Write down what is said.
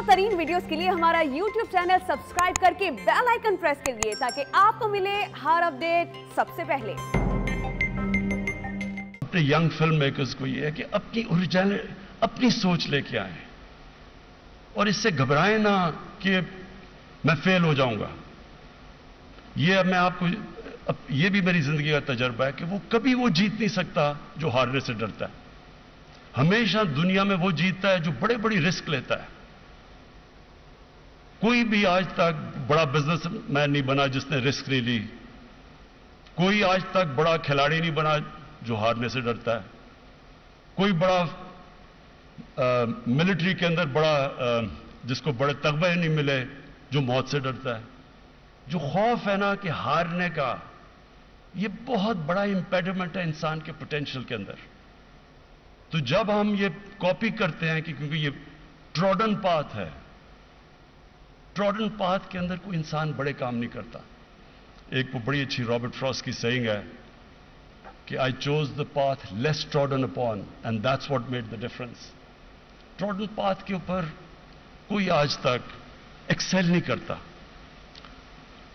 तरीन वीडियोस के लिए हमारा YouTube चैनल सब्सक्राइब करके बेल आइकन प्रेस करिए ताकि आपको मिले हर अपडेट सबसे पहले। अपने यंग फिल्म मेकर्स को ये है कि अपनी ओरिजिनल अपनी सोच लेके आए और इससे घबराएं ना कि मैं फेल हो जाऊंगा। ये मैं आपको ये भी मेरी जिंदगी का तजर्बा है कि वो कभी वो जीत नहीं सकता जो हारने से डरता है। हमेशा दुनिया में वो जीतता है जो बड़े बड़ी रिस्क लेता है। कोई भी आज तक बड़ा बिजनेसमैन नहीं बना जिसने रिस्क नहीं ली। कोई आज तक बड़ा खिलाड़ी नहीं बना जो हारने से डरता है। कोई बड़ा मिलिट्री के अंदर बड़ा जिसको बड़े तगबे नहीं मिले जो मौत से डरता है। जो खौफ है ना कि हारने का, ये बहुत बड़ा इंपेडिमेंट है इंसान के पोटेंशियल के अंदर। तो जब हम ये कॉपी करते हैं कि क्योंकि ये ट्रॉडन पाथ है, ट्रॉडन पाथ के अंदर कोई इंसान बड़े काम नहीं करता। एक वो बड़ी अच्छी रॉबर्ट फ्रॉस्ट की सेइंग है कि I chose the path less trodden upon and that's what made the difference. Trodden path के ऊपर कोई आज तक एक्सेल नहीं करता।